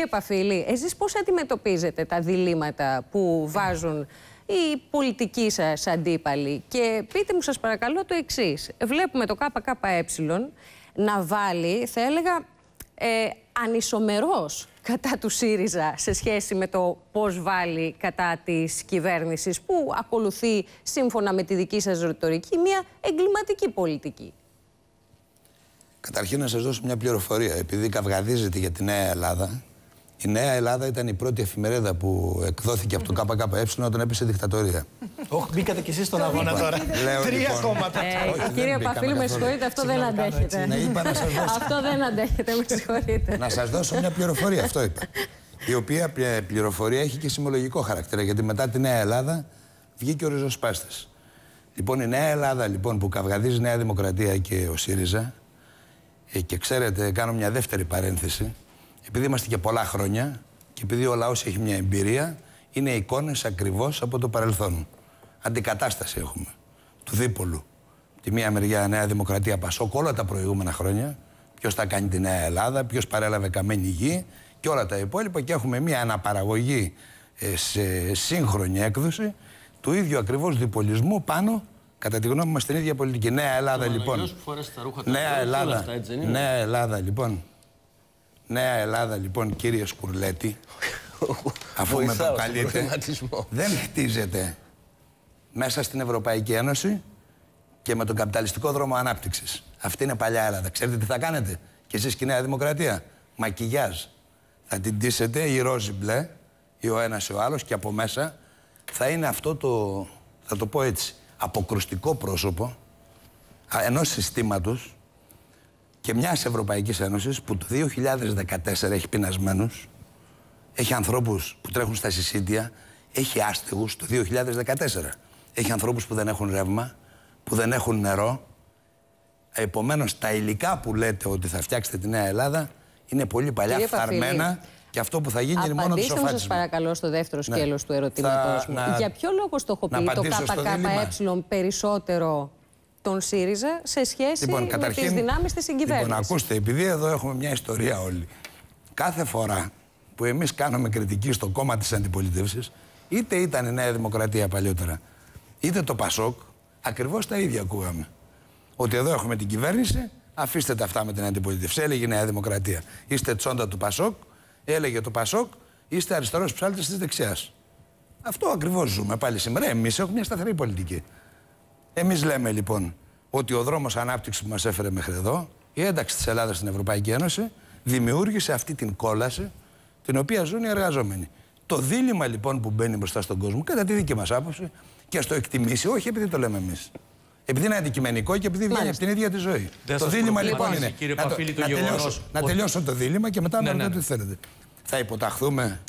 Κύριε Παφίλη, εσείς πώς αντιμετωπίζετε τα διλήμματα που βάζουν οι πολιτικοί σας αντίπαλοι? Και πείτε μου σας παρακαλώ το εξής. Βλέπουμε το ΚΚΕ να βάλει, θα έλεγα, ανισομερός κατά του ΣΥΡΙΖΑ σε σχέση με το πώς βάλει κατά της κυβέρνησης, που ακολουθεί, σύμφωνα με τη δική σας ρητορική, μια εγκληματική πολιτική. Καταρχήν να σας δώσω μια πληροφορία. Επειδή καυγαδίζεται για τη Νέα Ελλάδα, η Νέα Ελλάδα ήταν η πρώτη εφημερίδα που εκδόθηκε από το ΚΚΕ όταν έπεσε δικτατορία. Όχι, μπήκατε κι εσείς στον αγώνα τώρα. Τρία κόμματα. Κύριε Παφίλη, με συγχωρείτε, αυτό δεν αντέχετε. Αυτό δεν αντέχετε, με συγχωρείτε. Να σας δώσω μια πληροφορία, αυτό είπα. Η οποία πληροφορία έχει και σημολογικό χαρακτήρα, γιατί μετά τη Νέα Ελλάδα βγήκε ο ριζοσπάστης. Λοιπόν, η Νέα Ελλάδα λοιπόν, που καυγαδίζει η Νέα Δημοκρατία και ο ΣΥΡΙΖΑ, και ξέρετε, κάνω μια δεύτερη παρένθεση, επειδή είμαστε και πολλά χρόνια και επειδή ο λαός έχει μια εμπειρία, είναι εικόνες ακριβώς από το παρελθόν. Αντικατάσταση έχουμε του δίπολου. Τη μία μεριά Νέα Δημοκρατία, Πασόκ, όλα τα προηγούμενα χρόνια. Ποιος θα κάνει τη Νέα Ελλάδα, ποιος παρέλαβε καμένη γη και όλα τα υπόλοιπα. Και έχουμε μια αναπαραγωγή σε σύγχρονη έκδοση του ίδιου ακριβώς διπολισμού πάνω, κατά τη γνώμη μας, στην ίδια πολιτική. Νέα Ελλάδα λοιπόν. Νέα Ελλάδα λοιπόν, κύριε Σκουρλέτη, αφού με προκαλείτε, δεν χτίζεται μέσα στην Ευρωπαϊκή Ένωση και με τον καπιταλιστικό δρόμο ανάπτυξης. Αυτή είναι παλιά Ελλάδα. Ξέρετε τι θα κάνετε και εσείς και η Νέα Δημοκρατία? Μακιγιάζ. Θα την ντύσετε ή ρόζι μπλε ή ο ένας ή ο άλλος, και από μέσα θα είναι αυτό το, θα το πω έτσι, αποκρουστικό πρόσωπο ενός συστήματος και μιας Ευρωπαϊκής Ένωσης που το 2014 έχει πεινασμένους, έχει ανθρώπους που τρέχουν στα συσίτια, έχει άστεγους το 2014. Έχει ανθρώπους που δεν έχουν ρεύμα, που δεν έχουν νερό. Επομένως, τα υλικά που λέτε ότι θα φτιάξετε τη Νέα Ελλάδα είναι πολύ παλιά, φθαρμένα, και αυτό που θα γίνει είναι μόνο το σοφάρισμα. Απαντήστε μου σας παρακαλώ στο δεύτερο σκέλος του ερωτήματος μου. Για ποιο λόγο στοχοποιεί το ΚΚΕ περισσότερο τον ΣΥΡΙΖΑ σε σχέση με τις δυνάμεις της συγκυβέρνησης? Λοιπόν, ακούστε, επειδή εδώ έχουμε μια ιστορία όλοι. Κάθε φορά που εμείς κάνουμε κριτική στο κόμμα της αντιπολίτευσης, είτε ήταν η Νέα Δημοκρατία παλιότερα, είτε το Πασόκ, ακριβώς τα ίδια ακούγαμε. Ότι εδώ έχουμε την κυβέρνηση, αφήστε τα αυτά με την αντιπολίτευση. Έλεγε η Νέα Δημοκρατία, είστε τσόντα του Πασόκ, έλεγε το Πασόκ, είστε αριστερός ψάλτης της δεξιάς. Αυτό ακριβώς ζούμε πάλι σήμερα. Εμείς έχουμε μια σταθερή πολιτική. Εμείς λέμε λοιπόν ότι ο δρόμος ανάπτυξης που μας έφερε μέχρι εδώ, η ένταξη της Ελλάδας στην Ευρωπαϊκή Ένωση, δημιούργησε αυτή την κόλαση την οποία ζουν οι εργαζόμενοι. Το δίλημμα λοιπόν που μπαίνει μπροστά στον κόσμο, κατά τη δική μας άποψη, και ας το εκτιμήσει, όχι επειδή το λέμε εμείς, επειδή είναι αντικειμενικό και επειδή βγαίνει από την ίδια τη ζωή. Το δίλημμα λοιπόν είναι. Κύριε Παφίλη, να τελειώσω το δίλημμα και μετά να ρωτήσω τι θέλετε. Θα υποταχθούμε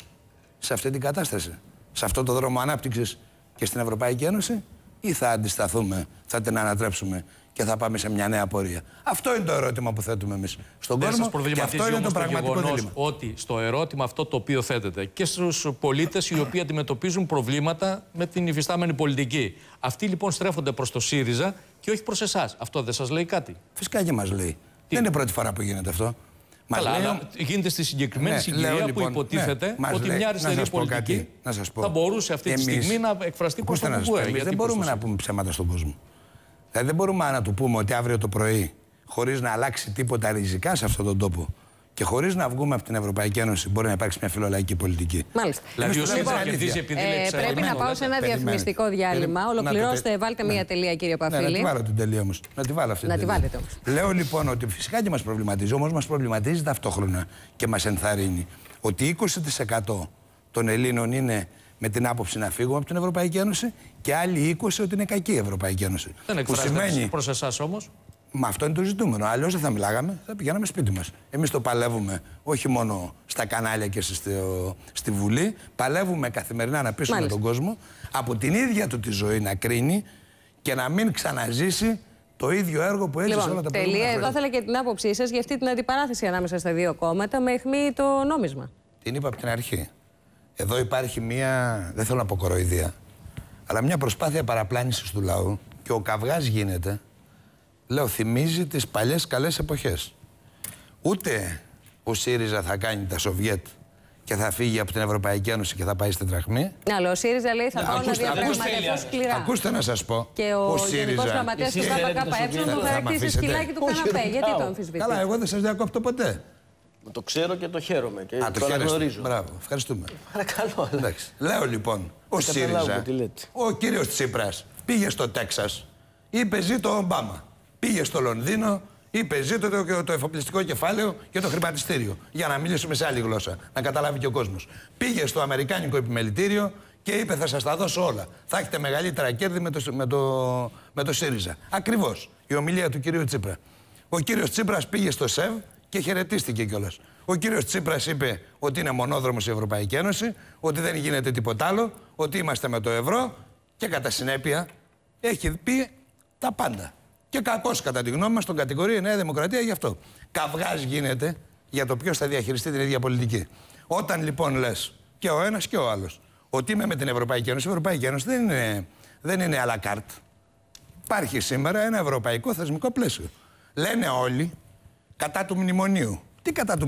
σε αυτή την κατάσταση, σε αυτό το δρόμο ανάπτυξης και στην Ευρωπαϊκή Ένωση, ή θα αντισταθούμε, θα την ανατρέψουμε και θα πάμε σε μια νέα πορεία? Αυτό είναι το ερώτημα που θέτουμε εμείς στον κόσμο. Και αυτό είναι το πραγματικό δίλημμα. Ότι στο ερώτημα αυτό το οποίο θέτεται και στους πολίτες οι οποίοι αντιμετωπίζουν προβλήματα με την υφιστάμενη πολιτική, αυτοί λοιπόν στρέφονται προς το ΣΥΡΙΖΑ και όχι προς εσάς. Αυτό δεν σας λέει κάτι? Φυσικά και μας λέει. Δεν είναι πρώτη φορά που γίνεται αυτό. Καλά, αλλά γίνεται στη συγκεκριμένη συγκυρία που υποτίθεται ότι μια αριστερή πολιτική θα μπορούσε αυτή τη στιγμή να εκφραστεί προς το ΚΚΕ. Εμείς δεν μπορούμε να πούμε ψέματα στον κόσμο. Δηλαδή δεν μπορούμε να του πούμε ότι αύριο το πρωί, χωρίς να αλλάξει τίποτα ριζικά σε αυτόν τον τόπο και χωρίς να βγούμε από την Ευρωπαϊκή Ένωση, μπορεί να υπάρξει μια φιλολαϊκή πολιτική. Μάλιστα. Δηλαδή ο ΣΥΡΙΖΑ κερδίζει επειδή πρέπει να πάω σε ένα διαφημιστικό διάλειμμα. Ολοκληρώστε, βάλτε μια τελεία, κύριε Παφίλη. Να τη βάλω την τελεία όμως. Να τη βάλω αυτή την τελεία. Να τη βάλετε όμως. Λέω λοιπόν ότι φυσικά και μας προβληματίζει, όμως μας προβληματίζει ταυτόχρονα και μας ενθαρρύνει ότι 20% των Ελλήνων είναι με την άποψη να φύγουμε από την Ευρωπαϊκή Ένωση και άλλοι 20% ότι είναι κακή η Ευρωπαϊκή Ένωση. Δεν εκφράζεται προς εσάς όμως. Μα αυτό είναι το ζητούμενο. Αλλιώς δεν θα μιλάγαμε, θα πηγαίναμε σπίτι μας. Εμείς το παλεύουμε όχι μόνο στα κανάλια και στη Βουλή, παλεύουμε καθημερινά να πείσουμε τον κόσμο από την ίδια του τη ζωή να κρίνει και να μην ξαναζήσει το ίδιο έργο που έζησε όλα τα προηγούμενα χρόνια. Εδώ ήθελα και την άποψή σας για αυτή την αντιπαράθεση ανάμεσα στα δύο κόμματα με αιχμή το νόμισμα. Την είπα από την αρχή. Εδώ υπάρχει μία, δεν θέλω να πω κοροϊδία, αλλά μια προσπάθεια παραπλάνησης του λαού και ο καυγάς γίνεται. Λέω, θυμίζει τις παλιές καλές εποχές. Ούτε ο ΣΥΡΙΖΑ θα κάνει τα Σοβιέτ και θα φύγει από την Ευρωπαϊκή Ένωση και θα πάει στην Τραχμή. Ναι, αλλά ο ΣΥΡΙΖΑ λέει θα πάω να διαπραγματευτώ σκληρά. Ακούστε να σας πω. Και ο Γενικός Γραμματέας του ΚΚΕ τον χαρακτήρισε σκυλάκι του καναπέ. Γιατί το αμφισβητεί? Καλά, εγώ δεν σας διακόπτω ποτέ. Το ξέρω και το χαίρομαι και το αναγνωρίζω. Μπράβο, ευχαριστούμε. Παρακαλώ. Λέω λοιπόν, ο ΣΥΡΙΖΑ, ο κύριος Τσίπρας πήγε στο Τέξας, είπε ζήτω ο Ομπάμα. Πήγε στο Λονδίνο, είπε ζήτω το εφοπλιστικό κεφάλαιο και το χρηματιστήριο. Για να μιλήσουμε σε άλλη γλώσσα, να καταλάβει και ο κόσμος. Πήγε στο αμερικάνικο επιμελητήριο και είπε θα σας τα δώσω όλα. Θα έχετε μεγαλύτερα κέρδη με το ΣΥΡΙΖΑ. Ακριβώς η ομιλία του κυρίου Τσίπρα. Ο κύριος Τσίπρας πήγε στο ΣΕΒ και χαιρετίστηκε κιόλας. Ο κύριος Τσίπρας είπε ότι είναι μονόδρομος η Ευρωπαϊκή Ένωση, ότι δεν γίνεται τίποτα άλλο, ότι είμαστε με το ευρώ και κατά συνέπεια έχει πει τα πάντα. Και κακώς κατά τη γνώμη μας τον κατηγορεί η Νέα Δημοκρατία γι' αυτό. Καυγάς γίνεται για το ποιος θα διαχειριστεί την ίδια πολιτική. Όταν λοιπόν λες και ο ένας και ο άλλος ότι είμαι με την Ευρωπαϊκή Ένωση, η Ευρωπαϊκή Ένωση δεν είναι à la carte. Υπάρχει σήμερα ένα ευρωπαϊκό θεσμικό πλαίσιο. Λένε όλοι κατά του μνημονίου. Τι κατά του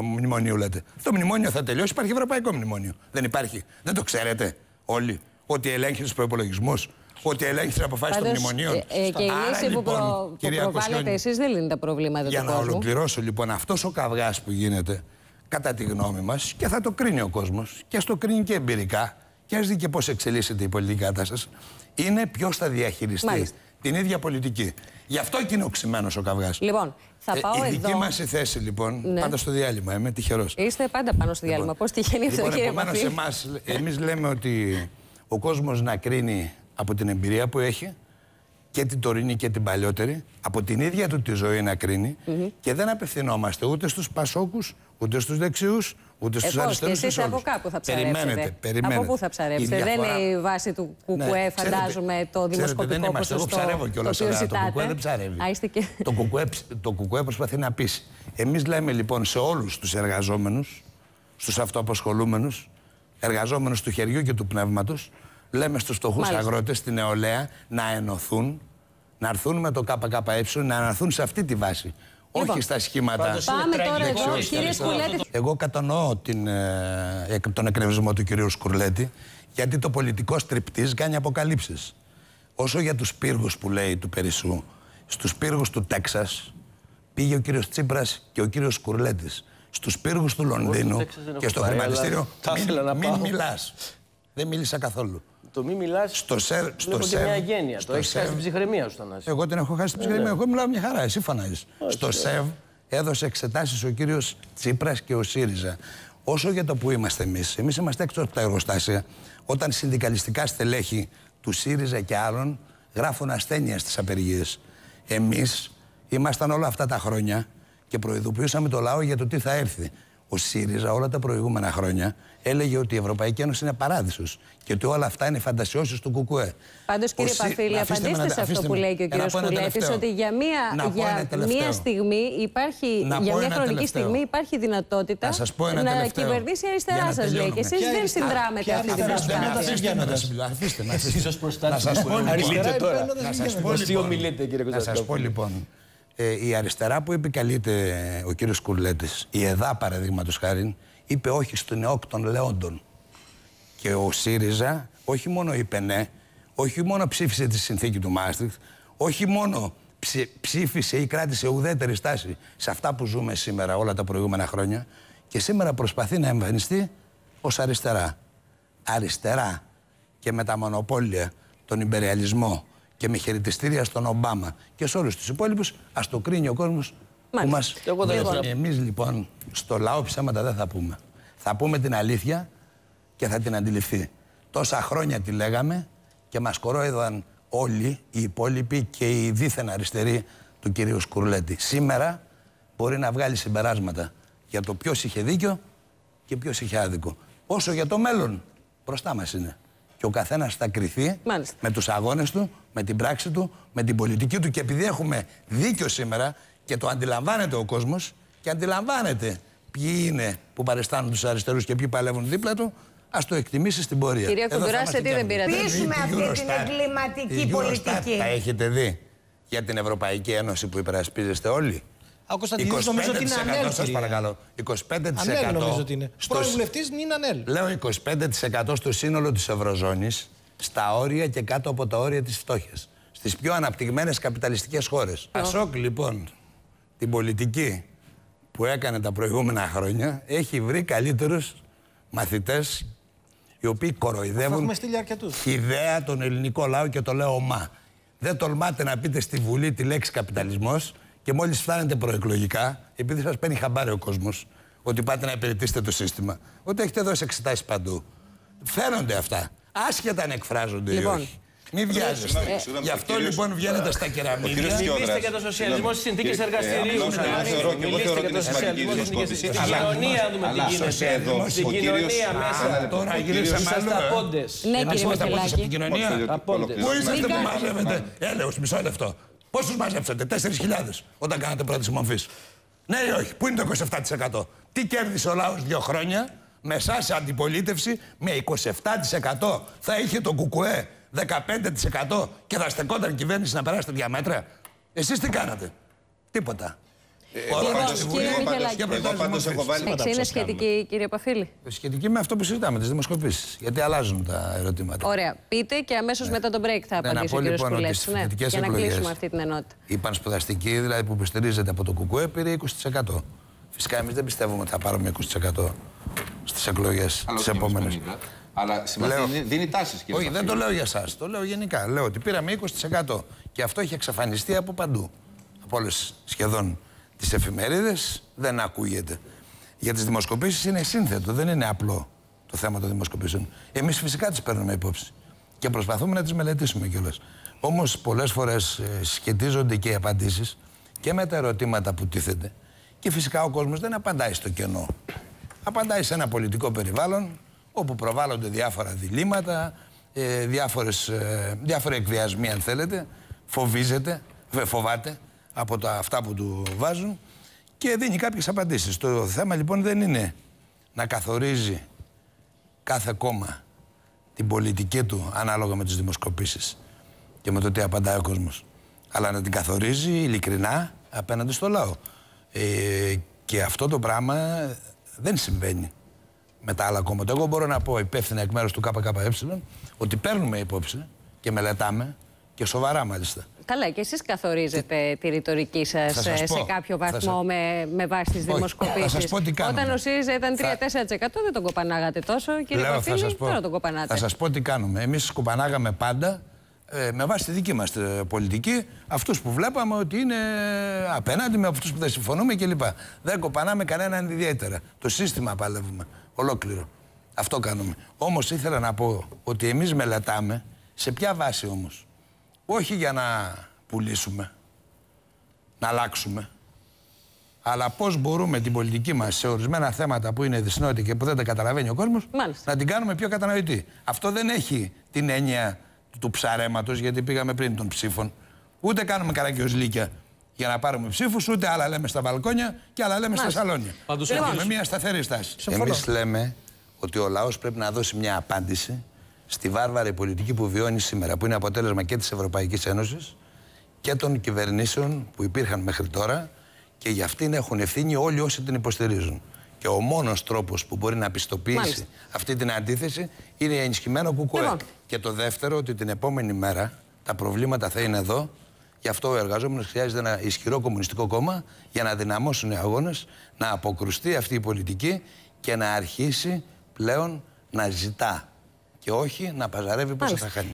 μνημονίου λέτε? Το μνημόνιο θα τελειώσει, υπάρχει ευρωπαϊκό μνημόνιο. Δεν υπάρχει. Δεν το ξέρετε όλοι ότι ελέγχει τους προϋπολογισμούς, ότι ελέγχει τις αποφάσεις των μνημονίων. Και η λύση που προβάλλετε εσείς δεν λύνει τα προβλήματα του κόσμου. Για να ολοκληρώσω λοιπόν, αυτός ο καυγάς που γίνεται, κατά τη γνώμη μας, και θα το κρίνει ο κόσμος, και ας το κρίνει και εμπειρικά, και ας δει και πώς εξελίσσεται η πολιτική κατάσταση, είναι ποιος θα διαχειριστεί την ίδια πολιτική. Γι' αυτό και είναι οξυμένος ο καυγάς. Λοιπόν, θα πάω η δική μας η θέση λοιπόν, πάντα στο διάλειμμα, είμαι τυχερός. Είστε πάντα πάνω στο διάλειμμα. Πώς τυχαίνει αυτό, κύριε Παφή? Εμείς λέμε ότι ο κόσμος να κρίνει από την εμπειρία που έχει, και την τωρινή και την παλιότερη, από την ίδια του τη ζωή να κρίνει, και δεν απευθυνόμαστε ούτε στους πασόκους, ούτε στους δεξιούς, ούτε στους αριστερούς. Και εσείς από κάπου θα ψαρέψετε. Περιμένετε. Από πού θα ψαρέψετε? Δεν είναι η βάση του ΚΚΕ, φαντάζομαι, το δημοσκοπικό ποσοστό. Εγώ ψαρεύω κιόλας, αλλά το ΚΚΕ δεν ψαρεύει. Το ΚΚΕ προσπαθεί να πείσει. Εμείς λέμε λοιπόν σε όλους τους εργαζόμενους, στους αυτοαπασχολούμενους, εργαζόμενους του χεριού και του πνεύματος, λέμε στους φτωχούς αγρότες, στην νεολαία, να ενωθούν, να έρθουν με το ΚΚΕ, να ενωθούν σε αυτή τη βάση. Λοιπόν, όχι στα σχήματα. Πάμε τώρα εδώ, κύριε Σκουρλέτη. Εγώ κατανοώ τον εκνευρισμό του κυρίου Σκουρλέτη, γιατί το πολιτικό στριπτίζ κάνει αποκαλύψεις. Όσο για τους πύργους που λέει του Περισσού, στους πύργους του Τέξας πήγε ο κύριος Τσίπρας και ο κύριος Σκουρλέτης. Στους πύργους του Λονδίνου και στο χρηματιστήριο. Μην μιλάς. Δεν μίλησα καθόλου. Το μη μιλάς. Στο ΣΕΒ. Μια γένεια. Το έχεις χάσει την ψυχραιμία σου, Θανάση. Εγώ την έχω χάσει την ψυχραιμία. Εγώ μιλάω μια χαρά. Εσύ φανάζεις. Στο ΣΕΒ έδωσε εξετάσεις ο κύριος Τσίπρας και ο ΣΥΡΙΖΑ. Όσο για το που είμαστε εμείς. Εμείς είμαστε έξω από τα εργοστάσια. Όταν συνδικαλιστικά στελέχη του ΣΥΡΙΖΑ και άλλων γράφουν ασθένεια στις απεργίες. Εμείς ήμασταν όλα αυτά τα χρόνια και προειδοποιούσαμε το λαό για το τι θα έρθει. Ο ΣΥΡΙΖΑ όλα τα προηγούμενα χρόνια έλεγε ότι η Ευρωπαϊκή Ένωση είναι παράδεισος και ότι όλα αυτά είναι φαντασιώσεις του ΚΚΕ. Πάντως, κύριε Παφίλη, απαντήστε σε αυτό που λέει και ο κύριος Σκουρλέτης, ότι για μία στιγμή υπάρχει, για μια χρονική στιγμή υπάρχει δυνατότητα να κυβερνήσει η αριστερά, σας λέει. Και εσείς δεν συνδράμετε αυτή την προσπάθεια. Να σας πω λοιπόν. Η αριστερά που επικαλείται ο κύριος Σκουρλέτης, η ΕΔΑ παραδείγματος χάριν, είπε όχι στον ΕΟΚ των Λεόντων. Και ο ΣΥΡΙΖΑ όχι μόνο είπε ναι, όχι μόνο ψήφισε τη συνθήκη του Μάστριχτ, όχι μόνο ψήφισε ή κράτησε ουδέτερη στάση σε αυτά που ζούμε σήμερα όλα τα προηγούμενα χρόνια, και σήμερα προσπαθεί να εμφανιστεί ως αριστερά. Αριστερά και με τα μονοπόλια, τον υπεριαλισμό και με χαιρετιστήρια στον Ομπάμα και σε όλους τους υπόλοιπους, ας το κρίνει ο κόσμος που μας... Εμείς λοιπόν στο λαό ψέματα δεν θα πούμε. Θα πούμε την αλήθεια και θα την αντιληφθεί. Τόσα χρόνια τη λέγαμε και μας κορόιδαν όλοι οι υπόλοιποι και οι δίθεν αριστεροί του κυρίου Σκουρλέτη. Σήμερα μπορεί να βγάλει συμπεράσματα για το ποιος είχε δίκιο και ποιος είχε άδικο. Όσο για το μέλλον, μπροστά μας είναι. Και ο καθένας θα κριθεί με τους αγώνες του, με την πράξη του, με την πολιτική του. Και επειδή έχουμε δίκιο σήμερα και το αντιλαμβάνεται ο κόσμος και αντιλαμβάνεται ποιοι είναι που παριστάνουν τους αριστερούς και ποιοι παλεύουν δίπλα του, ας το εκτιμήσει στην πορεία. Κυρία Κουντουράση, τι δεν πήρατε? Πείσουμε αυτή την εγκληματική πολιτική. Τα έχετε δει για την Ευρωπαϊκή Ένωση που υπερασπίζεστε όλοι? Ο Κωνσταντινίδης νομίζω ότι είναι ΑΝΕΛ. Σας παρακαλώ. 25%. ΑΝΕΛ νομίζω ότι είναι. Πρώην βουλευτής είναι ΑΝΕΛ. Λέω 25% στο σύνολο της Ευρωζώνης, στα όρια και κάτω από τα όρια της φτώχειας. Στις πιο αναπτυγμένες καπιταλιστικές χώρες. Πασόκ λοιπόν την πολιτική που έκανε τα προηγούμενα χρόνια έχει βρει καλύτερους μαθητές οι οποίοι κοροϊδεύουν χυδαία τον ελληνικό λαό και το λέω ομά. Δεν τολμάτε να πείτε στη Βουλή τη λέξη καπιταλισμός και μόλις φτάνετε προεκλογικά, επειδή σας παίρνει χαμπάρι ο κόσμος, ότι πάτε να υπηρετήσετε το σύστημα, ότι έχετε δώσει εξετάσεις παντού. Φαίνονται αυτά. Άσχετα αν εκφράζονται ή όχι. Μην βιάζεστε. Γι' αυτό λοιπόν βγαίνετε στα κεραμίδια. Μιλήστε για το σοσιαλισμό στις συνθήκες εργαστηρίου. Μιλήστε για το σοσιαλισμό στις συνθήκες. Στην κοινωνία δούμε τι γίνεται. Στην κοινωνία μέσα. Τώρα γυρίσαμε στα πόντες. Ναι, κύριε Μιχελάκη. Στην κοινωνία. Πού είσαστε που μαζεύετε? Έλεος, μισό λεπτό. Πόσους μαζέψατε? 4.000 όταν κάνατε πρώτη μορφή. Ναι ή όχι? Πού είναι το 27%? Τι κέρδισε ο λαός 2 χρόνια? Με εσάς σε αντιπολίτευση με 27% θα είχε το ΚΚΕ 15% και θα στεκόταν κυβέρνηση να περάσετε 2 μέτρα. Εσείς τι κάνατε? Τίποτα. Εγώ πάντως έχω βάλει. Είναι σχετική, κύριε Παφίλη? Σχετική με αυτό που συζητάμε, τις δημοσκοπήσεις. Γιατί αλλάζουν τα ερωτήματα. Ωραία. Πείτε και αμέσως μετά τον break θα απαντήσει ο κύριος Κουρλέτης. Για να κλείσουμε αυτή την ενότητα. Η πανσπουδαστική, δηλαδή που υποστηρίζεται από το ΚΚΕ, πήρε 20%. Φυσικά εμείς δεν πιστεύουμε ότι θα πάρουμε 20% στις εκλογές τις επόμενες. Αλλά δίνει τάσεις, κύριε. Όχι, δεν το λέω για εσάς. Το λέω γενικά. Λέω ότι πήραμε 20% και αυτό έχει εξαφανιστεί από παντού. Από όλες σχεδόν τις εφημερίδες δεν ακούγεται. Για τις δημοσκοπήσεις είναι σύνθετο, δεν είναι απλό το θέμα των δημοσκοπήσεων. Εμείς φυσικά τις παίρνουμε υπόψη και προσπαθούμε να τις μελετήσουμε κιόλας. Όμως πολλές φορές σχετίζονται και οι απαντήσεις και με τα ερωτήματα που τίθενται. Και φυσικά ο κόσμος δεν απαντάει στο κενό. Απαντάει σε ένα πολιτικό περιβάλλον όπου προβάλλονται διάφορα διλήμματα, διάφοροι εκβιασμοί αν θέλετε, φοβάται από αυτά που του βάζουν και δίνει κάποιες απαντήσεις. Το θέμα λοιπόν δεν είναι να καθορίζει κάθε κόμμα την πολιτική του ανάλογα με τις δημοσκοπήσεις και με το τι απαντάει ο κόσμος, αλλά να την καθορίζει ειλικρινά απέναντι στο λαό. Και αυτό το πράγμα δεν συμβαίνει με τα άλλα κόμματα. Εγώ μπορώ να πω υπεύθυνα εκ μέρους του ΚΚΕ ότι παίρνουμε υπόψη και μελετάμε και σοβαρά μάλιστα. Καλά, και εσείς καθορίζετε τη ρητορική σας σε κάποιο βαθμό με βάση τις δημοσκοπήσεις. Θα σας πω τι κάνουμε. Όταν ο ΣΥΡΙΖΑ ήταν 3-4% δεν τον κοπανάγατε τόσο, κύριε Παφίλη, τώρα τον κοπανάτε. Θα σας πω τι κάνουμε. Εμείς κοπανάγαμε πάντα με βάση τη δική μας πολιτική αυτούς που βλέπαμε ότι είναι απέναντι, με αυτούς που δεν συμφωνούμε κλπ. Δεν κοπανάμε κανέναν ιδιαίτερα. Το σύστημα παλεύουμε ολόκληρο. Αυτό κάνουμε. Όμως ήθελα να πω ότι εμείς μελετάμε σε ποια βάση όμως. Όχι για να πουλήσουμε, να αλλάξουμε, αλλά πώς μπορούμε την πολιτική μας σε ορισμένα θέματα που είναι δυσνόητα και που δεν τα καταλαβαίνει ο κόσμος, να την κάνουμε πιο κατανοητή. Αυτό δεν έχει την έννοια του ψαρέματος, γιατί πήγαμε πριν των ψήφων. Ούτε κάνουμε καρακιοζλίκια για να πάρουμε ψήφους, ούτε άλλα λέμε στα μπαλκόνια και άλλα λέμε στα σαλόνια. Έχουμε μια σταθερή στάση. Εμείς λέμε ότι ο λαός πρέπει να δώσει μια απάντηση στη βάρβαρη πολιτική που βιώνει σήμερα, που είναι αποτέλεσμα και της Ευρωπαϊκής Ένωσης και των κυβερνήσεων που υπήρχαν μέχρι τώρα και για αυτήν έχουν ευθύνη όλοι όσοι την υποστηρίζουν. Και ο μόνος τρόπος που μπορεί να πιστοποιήσει αυτή την αντίθεση είναι ενισχυμένο ΚΚΕ. Και το δεύτερο, ότι την επόμενη μέρα τα προβλήματα θα είναι εδώ. Γι' αυτό ο εργαζόμενος χρειάζεται ένα ισχυρό κομμουνιστικό κόμμα για να δυναμώσουν οι αγώνες, να αποκρουστεί αυτή η πολιτική και να αρχίσει πλέον να ζητά και όχι να παζαρεύει πόσα θα χάνει.